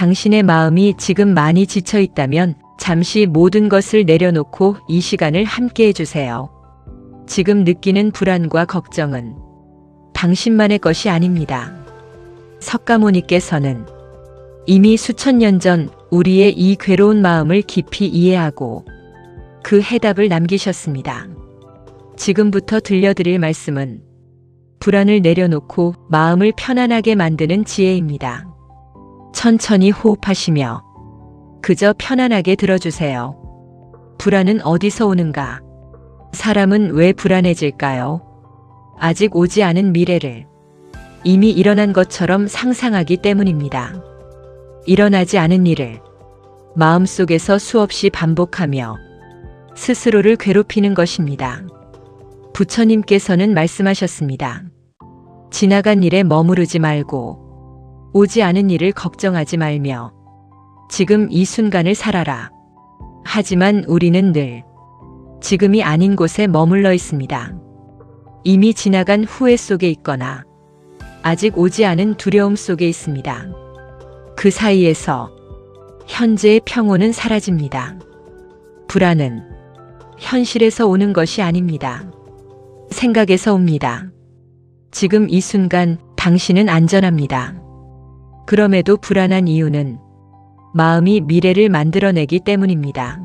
당신의 마음이 지금 많이 지쳐 있다면 잠시 모든 것을 내려놓고 이 시간을 함께 해주세요. 지금 느끼는 불안과 걱정은 당신만의 것이 아닙니다. 석가모니께서는 이미 수천 년 전 우리의 이 괴로운 마음을 깊이 이해하고 그 해답을 남기셨습니다. 지금부터 들려드릴 말씀은 불안을 내려놓고 마음을 편안하게 만드는 지혜입니다. 천천히 호흡하시며 그저 편안하게 들어주세요. 불안은 어디서 오는가? 사람은 왜 불안해질까요? 아직 오지 않은 미래를 이미 일어난 것처럼 상상하기 때문입니다. 일어나지 않은 일을 마음속에서 수없이 반복하며 스스로를 괴롭히는 것입니다. 부처님께서는 말씀하셨습니다. 지나간 일에 머무르지 말고 오지 않은 일을 걱정하지 말며 지금 이 순간을 살아라. 하지만 우리는 늘 지금이 아닌 곳에 머물러 있습니다. 이미 지나간 후회 속에 있거나 아직 오지 않은 두려움 속에 있습니다. 그 사이에서 현재의 평온은 사라집니다. 불안은 현실에서 오는 것이 아닙니다. 생각에서 옵니다. 지금 이 순간 당신은 안전합니다. 그럼에도 불안한 이유는 마음이 미래를 만들어내기 때문입니다.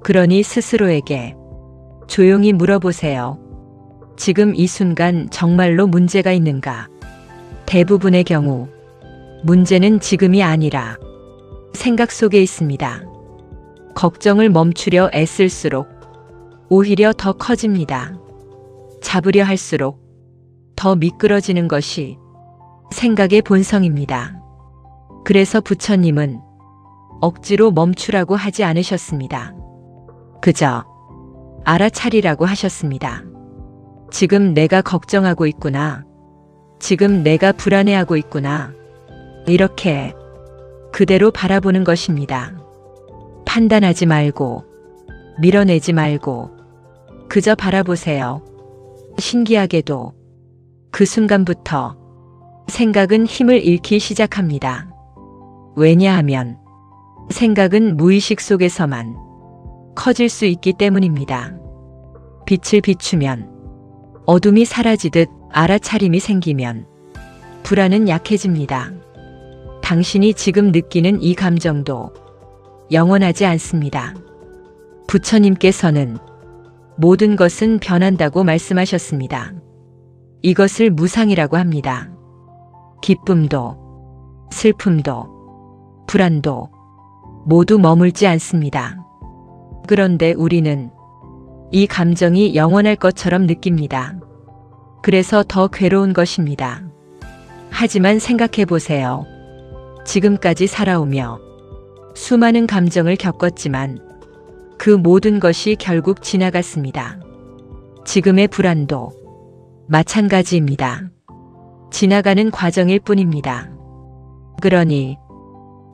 그러니 스스로에게 조용히 물어보세요. 지금 이 순간 정말로 문제가 있는가? 대부분의 경우 문제는 지금이 아니라 생각 속에 있습니다. 걱정을 멈추려 애쓸수록 오히려 더 커집니다. 잡으려 할수록 더 미끄러지는 것이 생각의 본성입니다. 그래서 부처님은 억지로 멈추라고 하지 않으셨습니다. 그저 알아차리라고 하셨습니다. 지금 내가 걱정하고 있구나. 지금 내가 불안해하고 있구나. 이렇게 그대로 바라보는 것입니다. 판단하지 말고 밀어내지 말고 그저 바라보세요. 신기하게도 그 순간부터 생각은 힘을 잃기 시작합니다. 왜냐하면 생각은 무의식 속에서만 커질 수 있기 때문입니다. 빛을 비추면 어둠이 사라지듯 알아차림이 생기면 불안은 약해집니다. 당신이 지금 느끼는 이 감정도 영원하지 않습니다. 부처님께서는 모든 것은 변한다고 말씀하셨습니다. 이것을 무상이라고 합니다. 기쁨도, 슬픔도, 불안도 모두 머물지 않습니다. 그런데 우리는 이 감정이 영원할 것처럼 느낍니다. 그래서 더 괴로운 것입니다. 하지만 생각해 보세요. 지금까지 살아오며 수많은 감정을 겪었지만 그 모든 것이 결국 지나갔습니다. 지금의 불안도 마찬가지입니다. 지나가는 과정일 뿐입니다. 그러니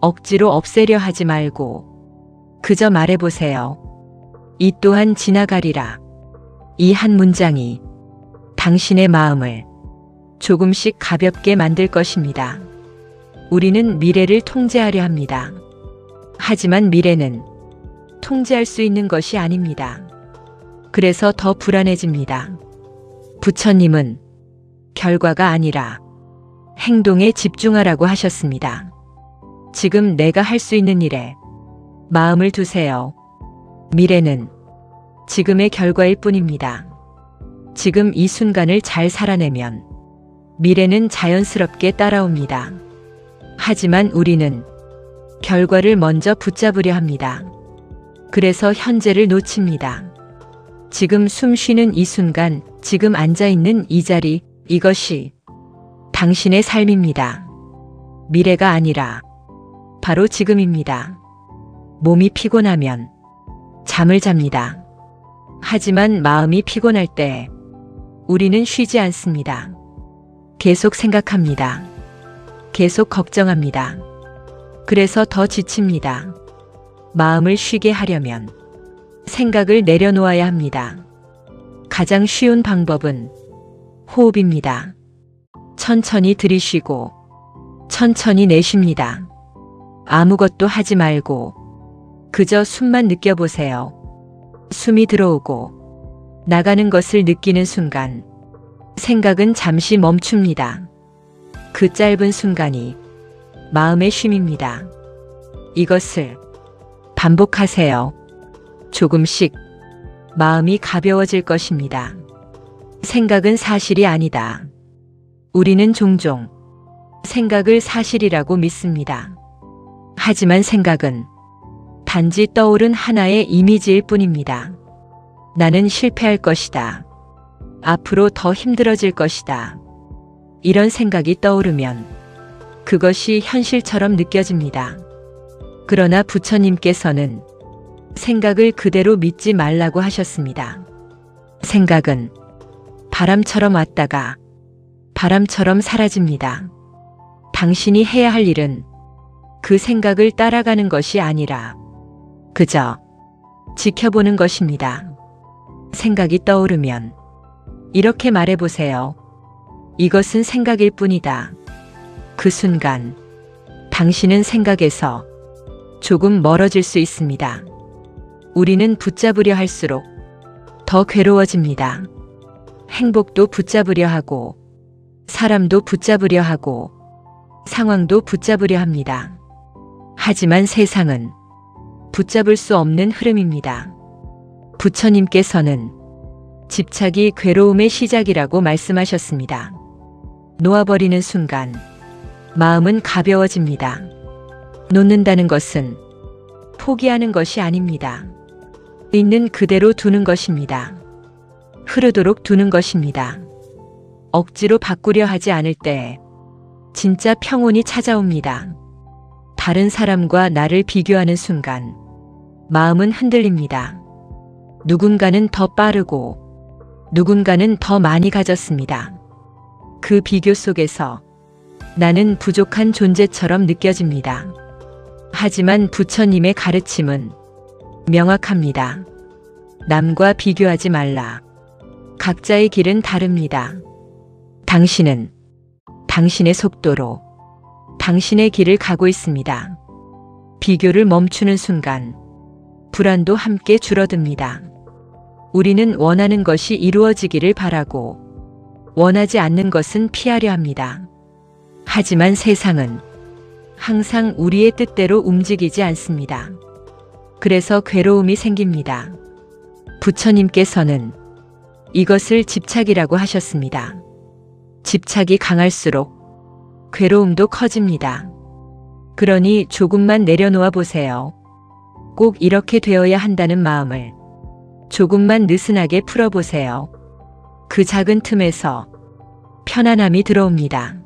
억지로 없애려 하지 말고 그저 말해보세요. 이 또한 지나가리라. 이 한 문장이 당신의 마음을 조금씩 가볍게 만들 것입니다. 우리는 미래를 통제하려 합니다. 하지만 미래는 통제할 수 있는 것이 아닙니다. 그래서 더 불안해집니다. 부처님은 결과가 아니라 행동에 집중하라고 하셨습니다. 지금 내가 할 수 있는 일에 마음을 두세요. 미래는 지금의 결과일 뿐입니다. 지금 이 순간을 잘 살아내면 미래는 자연스럽게 따라옵니다. 하지만 우리는 결과를 먼저 붙잡으려 합니다. 그래서 현재를 놓칩니다. 지금 숨 쉬는 이 순간, 지금 앉아있는 이 자리, 이것이 당신의 삶입니다. 미래가 아니라 바로 지금입니다. 몸이 피곤하면 잠을 잡니다. 하지만 마음이 피곤할 때 우리는 쉬지 않습니다. 계속 생각합니다. 계속 걱정합니다. 그래서 더 지칩니다. 마음을 쉬게 하려면 생각을 내려놓아야 합니다. 가장 쉬운 방법은 호흡입니다. 천천히 들이쉬고 천천히 내쉽니다. 아무것도 하지 말고 그저 숨만 느껴보세요. 숨이 들어오고 나가는 것을 느끼는 순간 생각은 잠시 멈춥니다. 그 짧은 순간이 마음의 쉼입니다. 이것을 반복하세요. 조금씩 마음이 가벼워질 것입니다. 생각은 사실이 아니다. 우리는 종종 생각을 사실이라고 믿습니다. 하지만 생각은 단지 떠오른 하나의 이미지일 뿐입니다. 나는 실패할 것이다. 앞으로 더 힘들어질 것이다. 이런 생각이 떠오르면 그것이 현실처럼 느껴집니다. 그러나 부처님께서는 생각을 그대로 믿지 말라고 하셨습니다. 생각은 바람처럼 왔다가 바람처럼 사라집니다. 당신이 해야 할 일은 그 생각을 따라가는 것이 아니라 그저 지켜보는 것입니다. 생각이 떠오르면 이렇게 말해보세요. 이것은 생각일 뿐이다. 그 순간 당신은 생각에서 조금 멀어질 수 있습니다. 우리는 붙잡으려 할수록 더 괴로워집니다. 행복도 붙잡으려 하고 사람도 붙잡으려 하고 상황도 붙잡으려 합니다. 하지만 세상은 붙잡을 수 없는 흐름입니다. 부처님께서는 집착이 괴로움의 시작이라고 말씀하셨습니다. 놓아버리는 순간 마음은 가벼워집니다. 놓는다는 것은 포기하는 것이 아닙니다. 있는 그대로 두는 것입니다. 흐르도록 두는 것입니다. 억지로 바꾸려 하지 않을 때 진짜 평온이 찾아옵니다. 다른 사람과 나를 비교하는 순간 마음은 흔들립니다. 누군가는 더 빠르고 누군가는 더 많이 가졌습니다. 그 비교 속에서 나는 부족한 존재처럼 느껴집니다. 하지만 부처님의 가르침은 명확합니다. 남과 비교하지 말라. 각자의 길은 다릅니다. 당신은 당신의 속도로 당신의 길을 가고 있습니다. 비교를 멈추는 순간 불안도 함께 줄어듭니다. 우리는 원하는 것이 이루어지기를 바라고 원하지 않는 것은 피하려 합니다. 하지만 세상은 항상 우리의 뜻대로 움직이지 않습니다. 그래서 괴로움이 생깁니다. 부처님께서는 이것을 집착이라고 하셨습니다. 집착이 강할수록 괴로움도 커집니다. 그러니 조금만 내려놓아 보세요. 꼭 이렇게 되어야 한다는 마음을 조금만 느슨하게 풀어보세요. 그 작은 틈에서 편안함이 들어옵니다.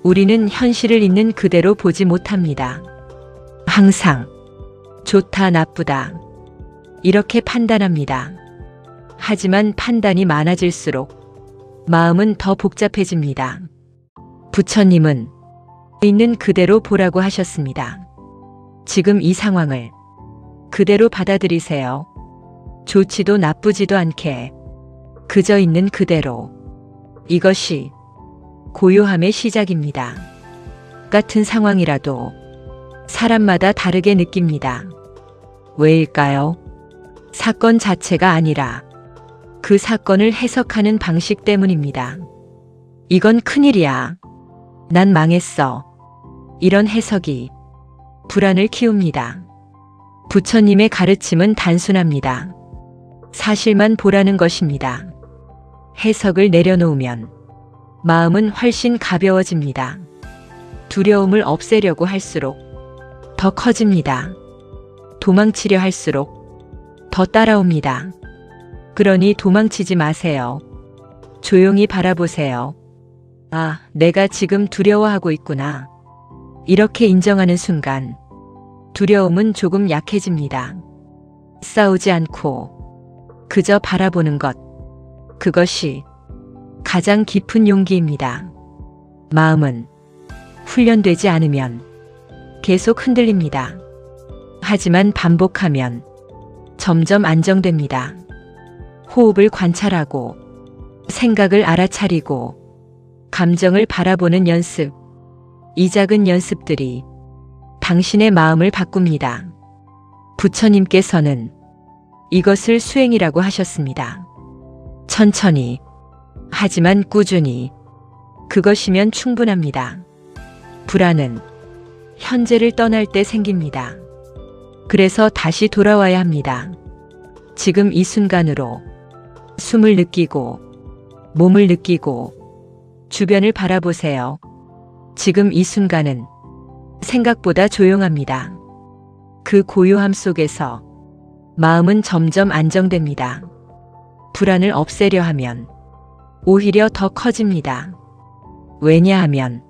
우리는 현실을 있는 그대로 보지 못합니다. 항상 좋다, 나쁘다 이렇게 판단합니다. 하지만 판단이 많아질수록 마음은 더 복잡해집니다. 부처님은 있는 그대로 보라고 하셨습니다. 지금 이 상황을 그대로 받아들이세요. 좋지도 나쁘지도 않게 그저 있는 그대로. 이것이 고요함의 시작입니다. 같은 상황이라도 사람마다 다르게 느낍니다. 왜일까요? 사건 자체가 아니라 그 사건을 해석하는 방식 때문입니다. 이건 큰일이야. 난 망했어. 이런 해석이 불안을 키웁니다. 부처님의 가르침은 단순합니다. 사실만 보라는 것입니다. 해석을 내려놓으면 마음은 훨씬 가벼워집니다. 두려움을 없애려고 할수록 더 커집니다. 도망치려 할수록 더 따라옵니다. 그러니 도망치지 마세요. 조용히 바라보세요. 아, 내가 지금 두려워하고 있구나. 이렇게 인정하는 순간 두려움은 조금 약해집니다. 싸우지 않고 그저 바라보는 것. 그것이 가장 깊은 용기입니다. 마음은 훈련되지 않으면 계속 흔들립니다. 하지만 반복하면 점점 안정됩니다. 호흡을 관찰하고 생각을 알아차리고 감정을 바라보는 연습. 이 작은 연습들이 당신의 마음을 바꿉니다. 부처님께서는 이것을 수행이라고 하셨습니다. 천천히, 하지만 꾸준히. 그것이면 충분합니다. 불안은 현재를 떠날 때 생깁니다. 그래서 다시 돌아와야 합니다. 지금 이 순간으로 숨을 느끼고, 몸을 느끼고, 주변을 바라보세요. 지금 이 순간은 생각보다 조용합니다. 그 고요함 속에서 마음은 점점 안정됩니다. 불안을 없애려 하면 오히려 더 커집니다. 왜냐하면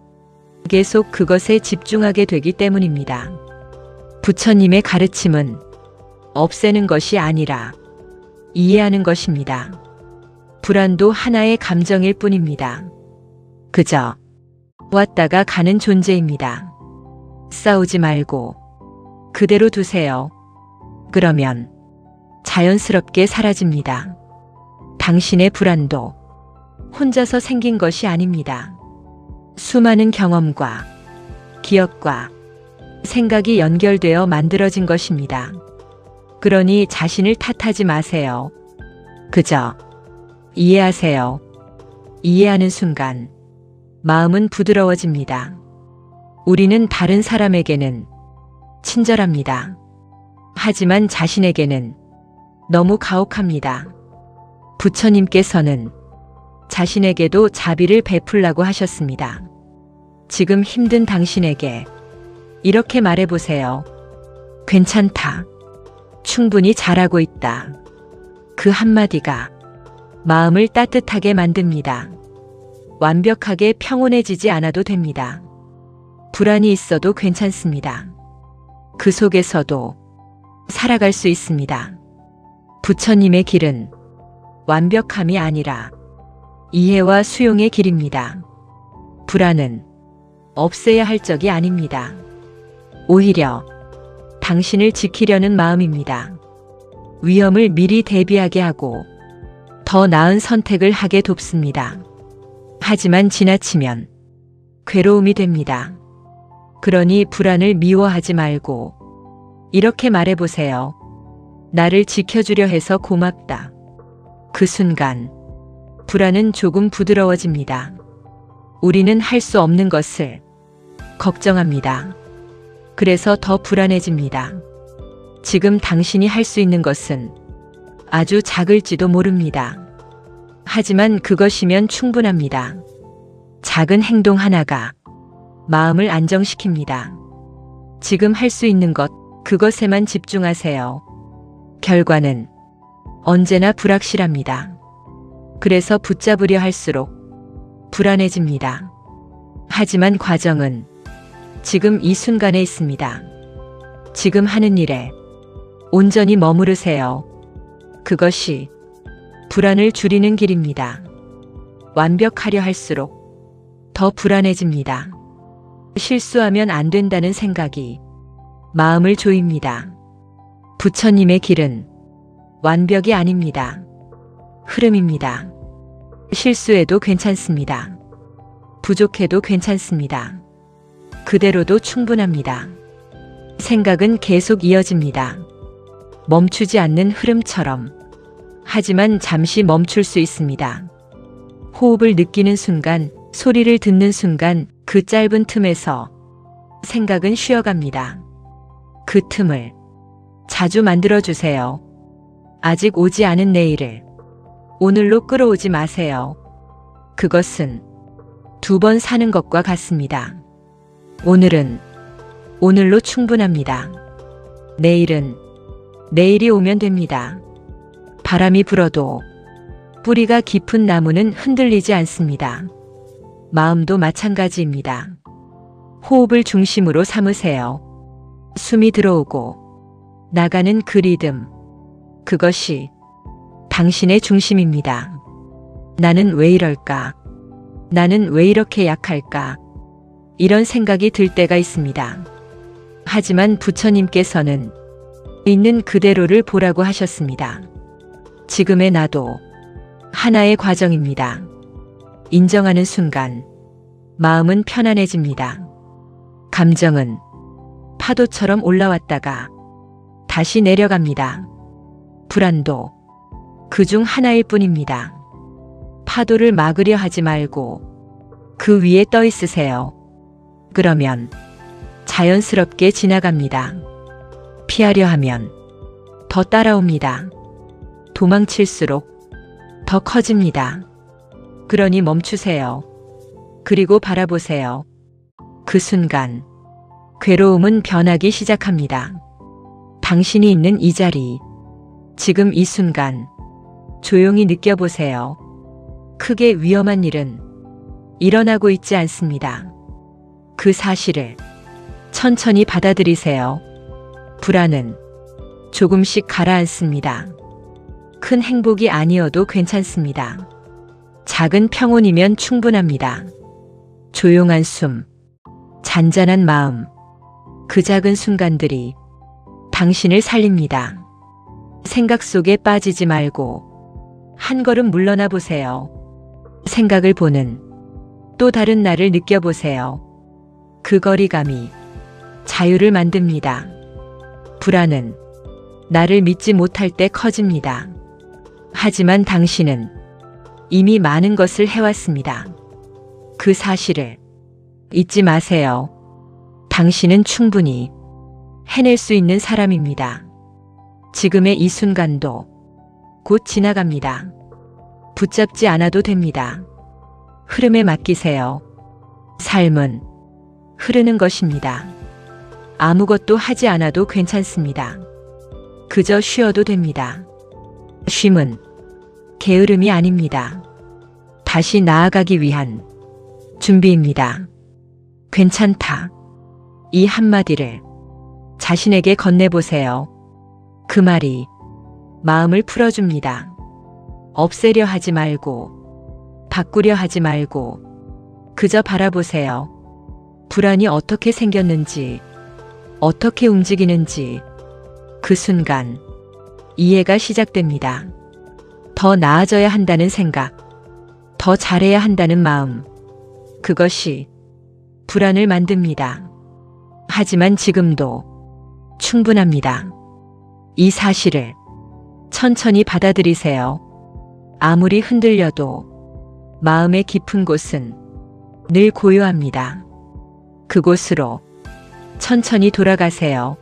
계속 그것에 집중하게 되기 때문입니다. 부처님의 가르침은 없애는 것이 아니라 이해하는 것입니다. 불안도 하나의 감정일 뿐입니다. 그저 왔다가 가는 존재입니다. 싸우지 말고 그대로 두세요. 그러면 자연스럽게 사라집니다. 당신의 불안도 혼자서 생긴 것이 아닙니다. 수많은 경험과 기억과 생각이 연결되어 만들어진 것입니다. 그러니 자신을 탓하지 마세요. 그저 이해하세요. 이해하는 순간 마음은 부드러워집니다. 우리는 다른 사람에게는 친절합니다. 하지만 자신에게는 너무 가혹합니다. 부처님께서는 자신에게도 자비를 베풀라고 하셨습니다. 지금 힘든 당신에게 이렇게 말해보세요. 괜찮다. 충분히 잘하고 있다. 그 한마디가 마음을 따뜻하게 만듭니다. 완벽하게 평온해지지 않아도 됩니다. 불안이 있어도 괜찮습니다. 그 속에서도 살아갈 수 있습니다. 부처님의 길은 완벽함이 아니라 이해와 수용의 길입니다. 불안은 없애야 할 적이 아닙니다. 오히려 당신을 지키려는 마음입니다. 위험을 미리 대비하게 하고 더 나은 선택을 하게 돕습니다. 하지만 지나치면 괴로움이 됩니다. 그러니 불안을 미워하지 말고 이렇게 말해보세요. 나를 지켜주려 해서 고맙다. 그 순간 불안은 조금 부드러워집니다. 우리는 할 수 없는 것을 걱정합니다. 그래서 더 불안해집니다. 지금 당신이 할 수 있는 것은 아주 작을지도 모릅니다. 하지만 그것이면 충분합니다. 작은 행동 하나가 마음을 안정시킵니다. 지금 할 수 있는 것, 그것에만 집중하세요. 결과는 언제나 불확실합니다. 그래서 붙잡으려 할수록 불안해집니다. 하지만 과정은 지금 이 순간에 있습니다. 지금 하는 일에 온전히 머무르세요. 그것이 불안을 줄이는 길입니다. 완벽하려 할수록 더 불안해집니다. 실수하면 안 된다는 생각이 마음을 조입니다. 부처님의 길은 완벽이 아닙니다. 흐름입니다. 실수해도 괜찮습니다. 부족해도 괜찮습니다. 그대로도 충분합니다. 생각은 계속 이어집니다. 멈추지 않는 흐름처럼. 하지만 잠시 멈출 수 있습니다. 호흡을 느끼는 순간, 소리를 듣는 순간, 그 짧은 틈에서 생각은 쉬어갑니다. 그 틈을 자주 만들어주세요. 아직 오지 않은 내일을 오늘로 끌어오지 마세요. 그것은 2번 사는 것과 같습니다. 오늘은 오늘로 충분합니다. 내일은 내일이 오면 됩니다. 바람이 불어도 뿌리가 깊은 나무는 흔들리지 않습니다. 마음도 마찬가지입니다. 호흡을 중심으로 삼으세요. 숨이 들어오고 나가는 그 리듬, 그것이 당신의 중심입니다. 나는 왜 이럴까? 나는 왜 이렇게 약할까? 이런 생각이 들 때가 있습니다. 하지만 부처님께서는 있는 그대로를 보라고 하셨습니다. 지금의 나도 하나의 과정입니다. 인정하는 순간 마음은 편안해집니다. 감정은 파도처럼 올라왔다가 다시 내려갑니다. 불안도 그중 하나일 뿐입니다. 파도를 막으려 하지 말고 그 위에 떠 있으세요. 그러면 자연스럽게 지나갑니다. 피하려 하면 더 따라옵니다. 도망칠수록 더 커집니다. 그러니 멈추세요. 그리고 바라보세요. 그 순간 괴로움은 변하기 시작합니다. 당신이 있는 이 자리, 지금 이 순간 조용히 느껴보세요. 크게 위험한 일은 일어나고 있지 않습니다. 그 사실을 천천히 받아들이세요. 불안은 조금씩 가라앉습니다. 큰 행복이 아니어도 괜찮습니다. 작은 평온이면 충분합니다. 조용한 숨, 잔잔한 마음, 그 작은 순간들이 당신을 살립니다. 생각 속에 빠지지 말고 한 걸음 물러나 보세요. 생각을 보는 또 다른 나를 느껴보세요. 그 거리감이 자유를 만듭니다. 불안은 나를 믿지 못할 때 커집니다. 하지만 당신은 이미 많은 것을 해왔습니다. 그 사실을 잊지 마세요. 당신은 충분히 해낼 수 있는 사람입니다. 지금의 이 순간도 곧 지나갑니다. 붙잡지 않아도 됩니다. 흐름에 맡기세요. 삶은 흐르는 것입니다. 아무것도 하지 않아도 괜찮습니다. 그저 쉬어도 됩니다. 쉼은 게으름이 아닙니다. 다시 나아가기 위한 준비입니다. 괜찮다. 이 한마디를 자신에게 건네보세요. 그 말이 마음을 풀어줍니다. 없애려 하지 말고, 바꾸려 하지 말고, 그저 바라보세요. 불안이 어떻게 생겼는지, 어떻게 움직이는지, 그 순간 이해가 시작됩니다. 더 나아져야 한다는 생각, 더 잘해야 한다는 마음, 그것이 불안을 만듭니다. 하지만 지금도 충분합니다. 이 사실을 천천히 받아들이세요. 아무리 흔들려도 마음의 깊은 곳은 늘 고요합니다. 그곳으로 천천히 돌아가세요.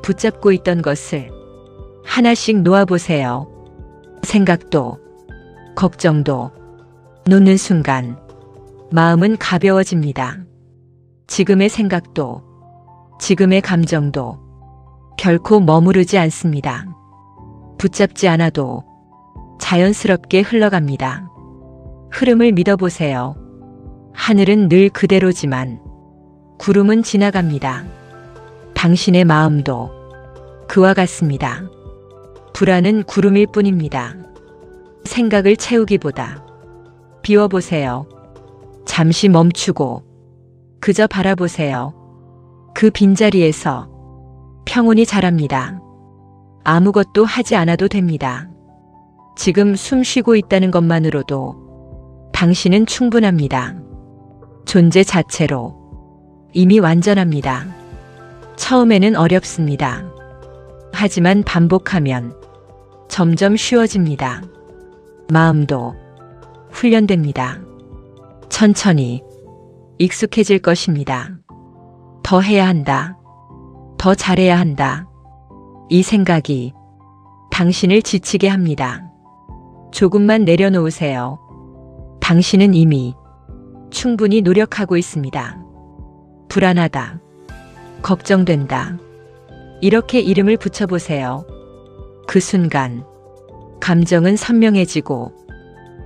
붙잡고 있던 것을 하나씩 놓아보세요. 생각도, 걱정도 놓는 순간 마음은 가벼워집니다. 지금의 생각도, 지금의 감정도 결코 머무르지 않습니다. 붙잡지 않아도 자연스럽게 흘러갑니다. 흐름을 믿어보세요. 하늘은 늘 그대로지만 구름은 지나갑니다. 당신의 마음도 그와 같습니다. 불안은 구름일 뿐입니다. 생각을 채우기보다 비워보세요. 잠시 멈추고 그저 바라보세요. 그 빈자리에서 평온이 자랍니다. 아무것도 하지 않아도 됩니다. 지금 숨 쉬고 있다는 것만으로도 당신은 충분합니다. 존재 자체로 이미 완전합니다. 처음에는 어렵습니다. 하지만 반복하면 점점 쉬워집니다. 마음도 훈련됩니다. 천천히 익숙해질 것입니다. 더 해야 한다. 더 잘해야 한다. 이 생각이 당신을 지치게 합니다. 조금만 내려놓으세요. 당신은 이미 충분히 노력하고 있습니다. 불안하다. 걱정된다. 이렇게 이름을 붙여보세요. 그 순간 감정은 선명해지고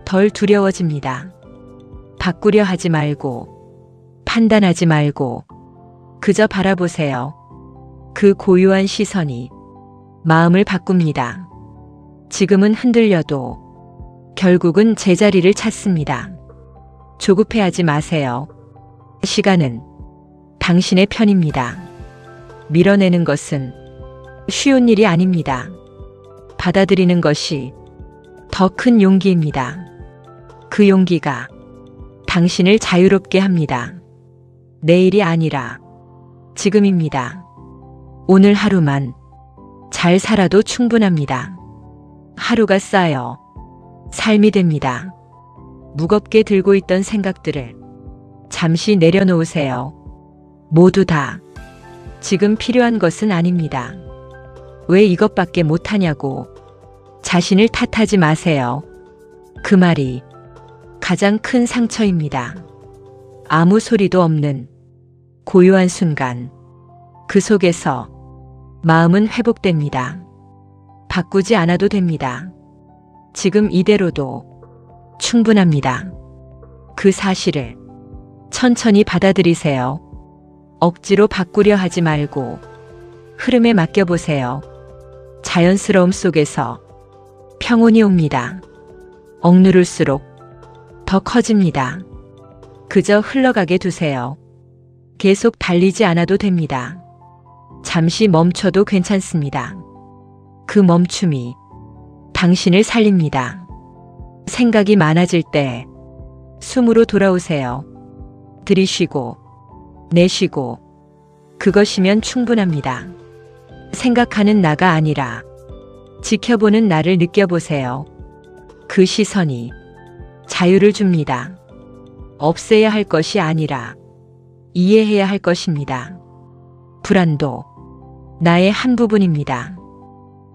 덜 두려워집니다. 바꾸려 하지 말고, 판단하지 말고 그저 바라보세요. 그 고요한 시선이 마음을 바꿉니다. 지금은 흔들려도 결국은 제자리를 찾습니다. 조급해하지 마세요. 시간은 당신의 편입니다. 밀어내는 것은 쉬운 일이 아닙니다. 받아들이는 것이 더 큰 용기입니다. 그 용기가 당신을 자유롭게 합니다. 내일이 아니라 지금입니다. 오늘 하루만 잘 살아도 충분합니다. 하루가 쌓여 삶이 됩니다. 무겁게 들고 있던 생각들을 잠시 내려놓으세요. 모두 다 지금 필요한 것은 아닙니다. 왜 이것밖에 못하냐고 자신을 탓하지 마세요. 그 말이 가장 큰 상처입니다. 아무 소리도 없는 고요한 순간, 그 속에서 마음은 회복됩니다. 바꾸지 않아도 됩니다. 지금 이대로도 충분합니다. 그 사실을 천천히 받아들이세요. 억지로 바꾸려 하지 말고 흐름에 맡겨보세요. 자연스러움 속에서 평온이 옵니다. 억누를수록 더 커집니다. 그저 흘러가게 두세요. 계속 달리지 않아도 됩니다. 잠시 멈춰도 괜찮습니다. 그 멈춤이 당신을 살립니다. 생각이 많아질 때 숨으로 돌아오세요. 들이쉬고 내쉬고 그것이면 충분합니다. 생각하는 나가 아니라 지켜보는 나를 느껴보세요. 그 시선이 자유를 줍니다. 없애야 할 것이 아니라 이해해야 할 것입니다. 불안도 나의 한 부분입니다.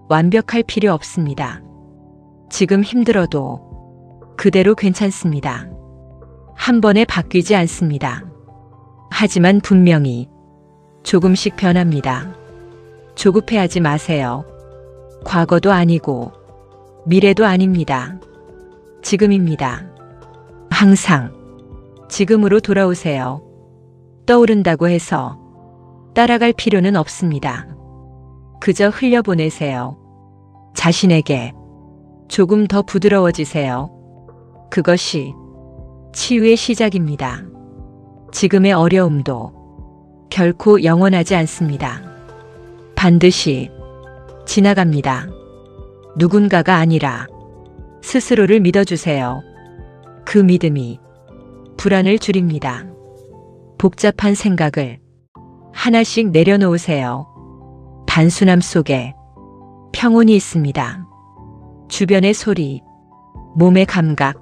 완벽할 필요 없습니다. 지금 힘들어도 그대로 괜찮습니다. 한 번에 바뀌지 않습니다. 하지만 분명히 조금씩 변합니다. 조급해하지 마세요. 과거도 아니고 미래도 아닙니다. 지금입니다. 항상 지금으로 돌아오세요. 떠오른다고 해서 따라갈 필요는 없습니다. 그저 흘려보내세요. 자신에게 조금 더 부드러워지세요. 그것이 치유의 시작입니다. 지금의 어려움도 결코 영원하지 않습니다. 반드시 지나갑니다. 누군가가 아니라 스스로를 믿어주세요. 그 믿음이 불안을 줄입니다. 복잡한 생각을 하나씩 내려놓으세요. 단순함 속에 평온이 있습니다. 주변의 소리, 몸의 감각,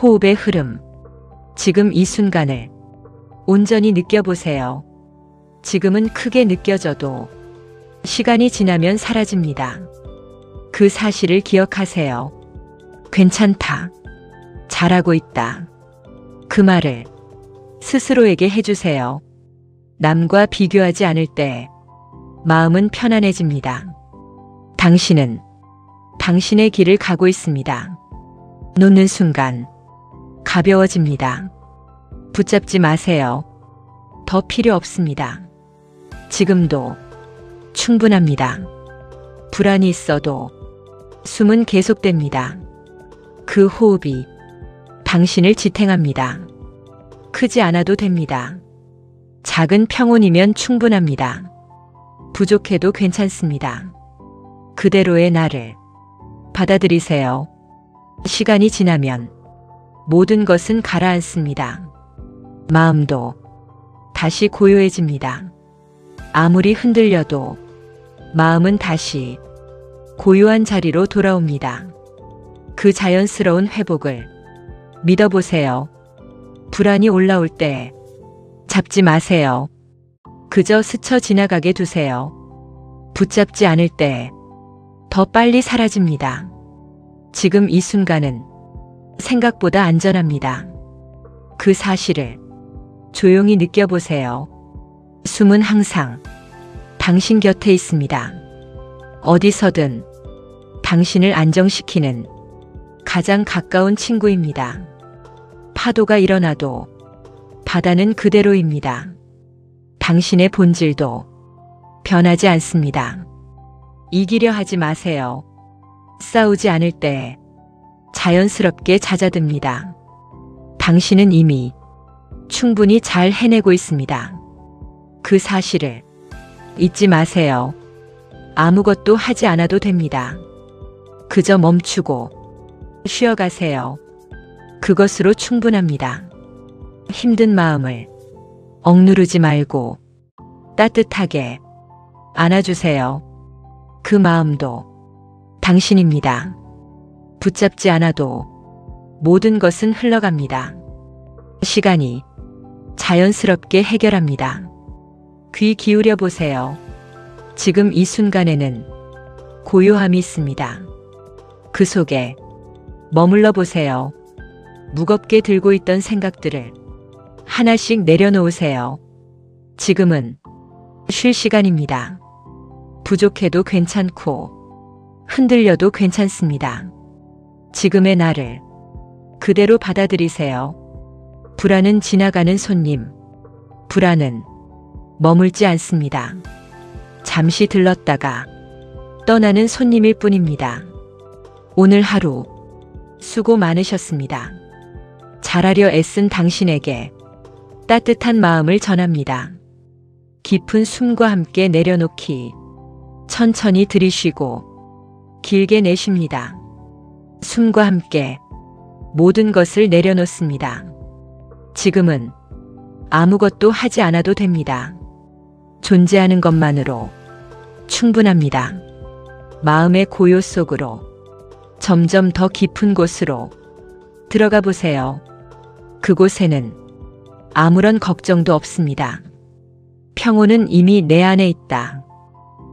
호흡의 흐름, 지금 이 순간을 온전히 느껴보세요. 지금은 크게 느껴져도 시간이 지나면 사라집니다. 그 사실을 기억하세요. 괜찮다. 잘하고 있다. 그 말을 스스로에게 해주세요. 남과 비교하지 않을 때 마음은 편안해집니다. 당신은 당신의 길을 가고 있습니다. 놓는 순간 가벼워집니다. 붙잡지 마세요. 더 필요 없습니다. 지금도 충분합니다. 불안이 있어도 숨은 계속됩니다. 그 호흡이 당신을 지탱합니다. 크지 않아도 됩니다. 작은 평온이면 충분합니다. 부족해도 괜찮습니다. 그대로의 나를 받아들이세요. 시간이 지나면 모든 것은 가라앉습니다. 마음도 다시 고요해집니다. 아무리 흔들려도 마음은 다시 고요한 자리로 돌아옵니다. 그 자연스러운 회복을 믿어보세요. 불안이 올라올 때 잡지 마세요. 그저 스쳐 지나가게 두세요. 붙잡지 않을 때 더 빨리 사라집니다. 지금 이 순간은 생각보다 안전합니다. 그 사실을 조용히 느껴보세요. 숨은 항상 당신 곁에 있습니다. 어디서든 당신을 안정시키는 가장 가까운 친구입니다. 파도가 일어나도 바다는 그대로입니다. 당신의 본질도 변하지 않습니다. 이기려 하지 마세요. 싸우지 않을 때 자연스럽게 잦아듭니다. 당신은 이미 충분히 잘 해내고 있습니다. 그 사실을 잊지 마세요. 아무것도 하지 않아도 됩니다. 그저 멈추고 쉬어가세요. 그것으로 충분합니다. 힘든 마음을 억누르지 말고 따뜻하게 안아주세요. 그 마음도 당신입니다. 붙잡지 않아도 모든 것은 흘러갑니다. 시간이 자연스럽게 해결합니다. 귀 기울여 보세요. 지금 이 순간에는 고요함이 있습니다. 그 속에 머물러 보세요. 무겁게 들고 있던 생각들을 하나씩 내려놓으세요. 지금은 쉴 시간입니다. 부족해도 괜찮고 흔들려도 괜찮습니다. 지금의 나를 그대로 받아들이세요. 불안은 지나가는 손님. 불안은 머물지 않습니다. 잠시 들렀다가 떠나는 손님일 뿐입니다. 오늘 하루 수고 많으셨습니다. 잘하려 애쓴 당신에게 따뜻한 마음을 전합니다. 깊은 숨과 함께 내려놓기. 천천히 들이쉬고 길게 내쉽니다. 숨과 함께 모든 것을 내려놓습니다. 지금은 아무것도 하지 않아도 됩니다. 존재하는 것만으로 충분합니다. 마음의 고요 속으로 점점 더 깊은 곳으로 들어가 보세요. 그곳에는 아무런 걱정도 없습니다. 평온은 이미 내 안에 있다.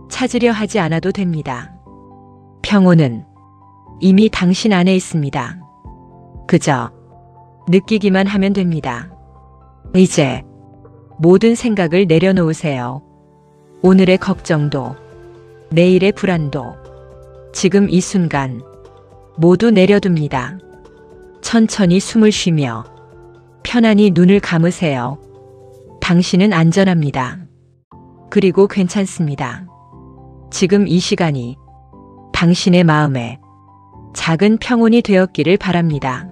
찾으려 하지 않아도 됩니다. 평온은 이미 당신 안에 있습니다. 그저 느끼기만 하면 됩니다. 이제 모든 생각을 내려놓으세요. 오늘의 걱정도, 내일의 불안도, 지금 이 순간 모두 내려둡니다. 천천히 숨을 쉬며 편안히 눈을 감으세요. 당신은 안전합니다. 그리고 괜찮습니다. 지금 이 시간이 당신의 마음에 작은 평온이 되었기를 바랍니다.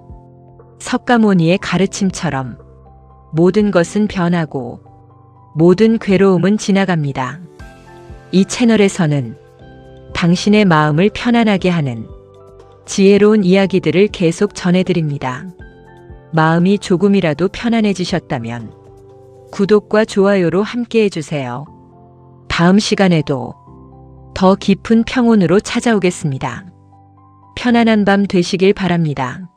석가모니의 가르침처럼 모든 것은 변하고 모든 괴로움은 지나갑니다. 이 채널에서는 당신의 마음을 편안하게 하는 지혜로운 이야기들을 계속 전해드립니다. 마음이 조금이라도 편안해지셨다면 구독과 좋아요로 함께 해주세요. 다음 시간에도 더 깊은 평온으로 찾아오겠습니다. 편안한 밤 되시길 바랍니다.